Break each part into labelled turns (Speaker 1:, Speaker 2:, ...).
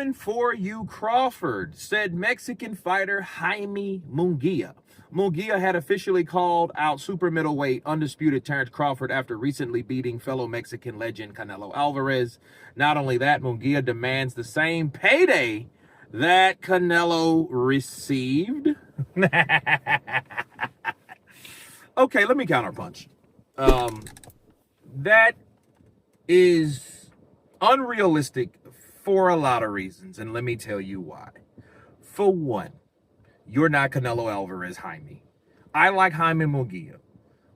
Speaker 1: win for you, Crawford, said Mexican fighter Jaime Munguia. Munguia had officially called out super middleweight undisputed Terence Crawford after recently beating fellow Mexican legend Canelo Alverez. Not only that, Munguia demands the same payday that Canelo received. Okay, let me counterpunch. That is unrealistic for a lot of reasons, and let me tell you why. For one, you're not Canelo Alvarez, Jaime. I like Jaime Munguia,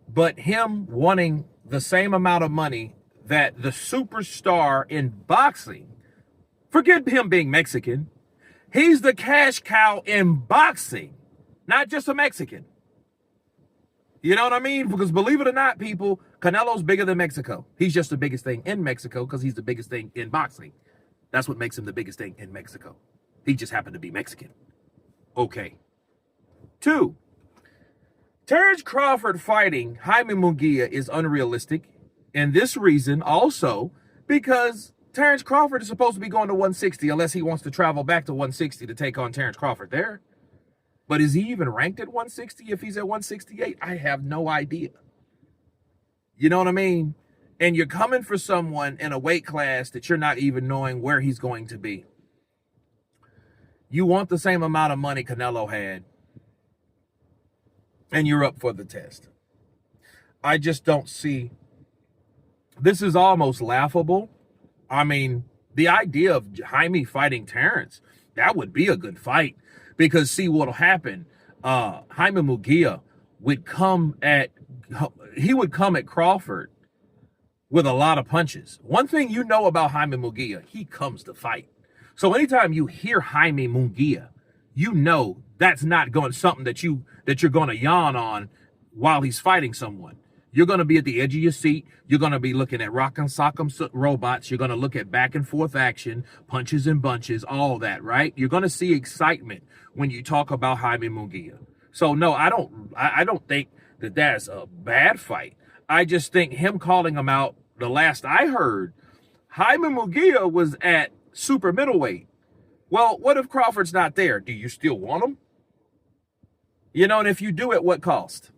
Speaker 1: but him wanting the same amount of money that the superstar in boxing, forget him being Mexican, he's the cash cow in boxing, not just a Mexican. You know what I mean? Because believe it or not, people, Canelo's bigger than Mexico. He's just the biggest thing in Mexico because he's the biggest thing in boxing. That's what makes him the biggest thing in Mexico. He just happened to be Mexican. Okay. 2, Terence Crawford fighting Jaime Munguia is unrealistic. And this reason also because Terence Crawford is supposed to be going to 160 unless he wants to travel back to 160 to take on Terence Crawford there. But is he even ranked at 160 if he's at 168? I have no idea. You know what I mean? And you're coming for someone in a weight class that you're not even knowing where he's going to be. You want the same amount of money Canelo had, and you're up for the test. I just don't see. This is almost laughable. I mean, the idea of Jaime fighting Terence, that would be a good fight. Because see what'll happen. Jaime Munguia would come at Crawford with a lot of punches. One thing you know about Jaime Munguia, he comes to fight. So anytime you hear Jaime Munguia, you know that's not going something that you're going to yawn on while he's fighting someone. You're going to be at the edge of your seat. You're going to be looking at rock and sock'em robots. You're going to look at back and forth action, punches and bunches, all that, right? You're going to see excitement when you talk about Jaime Munguia. So no, I don't think that that's a bad fight. I just think him calling him out, the last I heard, Jaime Munguia was at super middleweight. Well, what if Crawford's not there? Do you still want him? You know, and if you do, at what cost?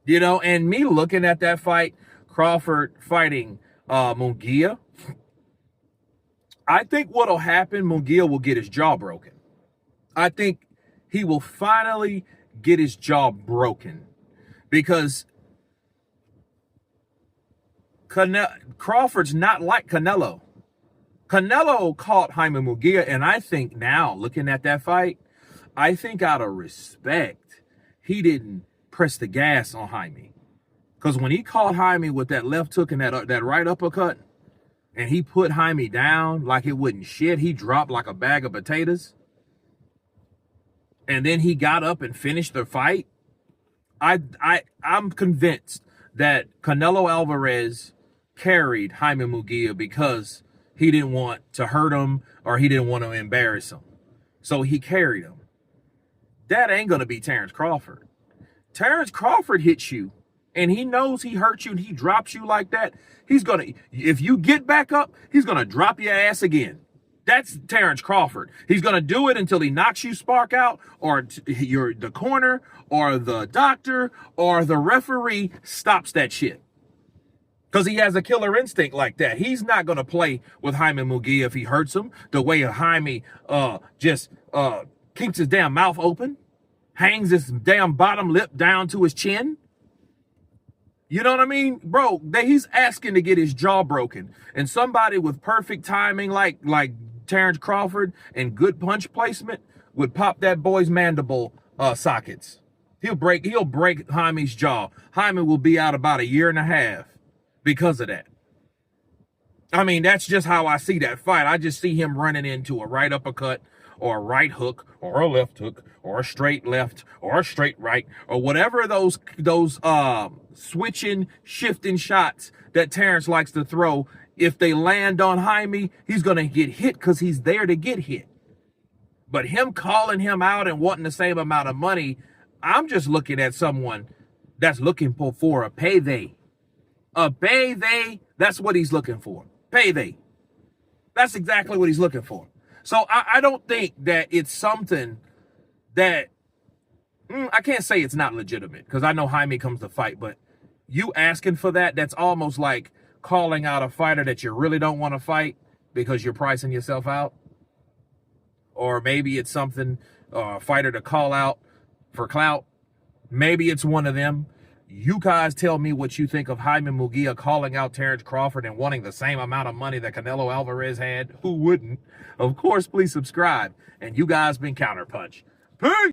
Speaker 1: You know, and me looking at that fight, Crawford fighting Munguia, I think what'll happen, Munguia will get his jaw broken. I think he will finally get his jaw broken because Crawford's not like Canelo. Canelo caught Jaime Munguia, and I think now, looking at that fight, I think out of respect, he didn't press the gas on Jaime. Because when he caught Jaime with that left hook and that right uppercut, and he put Jaime down like it wouldn't shit, he dropped like a bag of potatoes, and then he got up and finished the fight, I'm convinced that Canelo Alverez carried Jaime Munguia because he didn't want to hurt him or he didn't want to embarrass him. So he carried him. That ain't going to be Terence Crawford. Terence Crawford hits you and he knows he hurts you and he drops you like that. He's going to, if you get back up, he's going to drop your ass again. That's Terence Crawford. He's going to do it until he knocks you spark out, or the corner or the doctor or the referee stops that shit. Because he has a killer instinct like that. He's not going to play with Jaime Munguia if he hurts him the way Jaime just keeps his damn mouth open, hangs his damn bottom lip down to his chin. You know what I mean? Bro, he's asking to get his jaw broken. And somebody with perfect timing like Terence Crawford and good punch placement would pop that boy's mandible sockets. He'll break Jaime's jaw. Jaime will be out about 1.5 years because of that. I mean, that's just how I see that fight. I just see him running into a right uppercut or a right hook or a left hook or a straight left or a straight right or whatever those switching, shifting shots that Terence likes to throw. If they land on Jaime, he's going to get hit because he's there to get hit. But him calling him out and wanting the same amount of money, I'm just looking at someone that's looking for a payday. A payday, that's what he's looking for. Payday. That's exactly what he's looking for. So I don't think that it's something that, I can't say it's not legitimate, because I know Jaime comes to fight, but you asking for that, that's almost like calling out a fighter that you really don't want to fight because you're pricing yourself out. Or maybe it's something, a fighter to call out for clout. Maybe it's one of them. You guys tell me what you think of Jaime Munguia calling out Terence Crawford and wanting the same amount of money that Canelo Alverez had. Who wouldn't? Of course, please subscribe. And you guys been Counterpunch. Peace!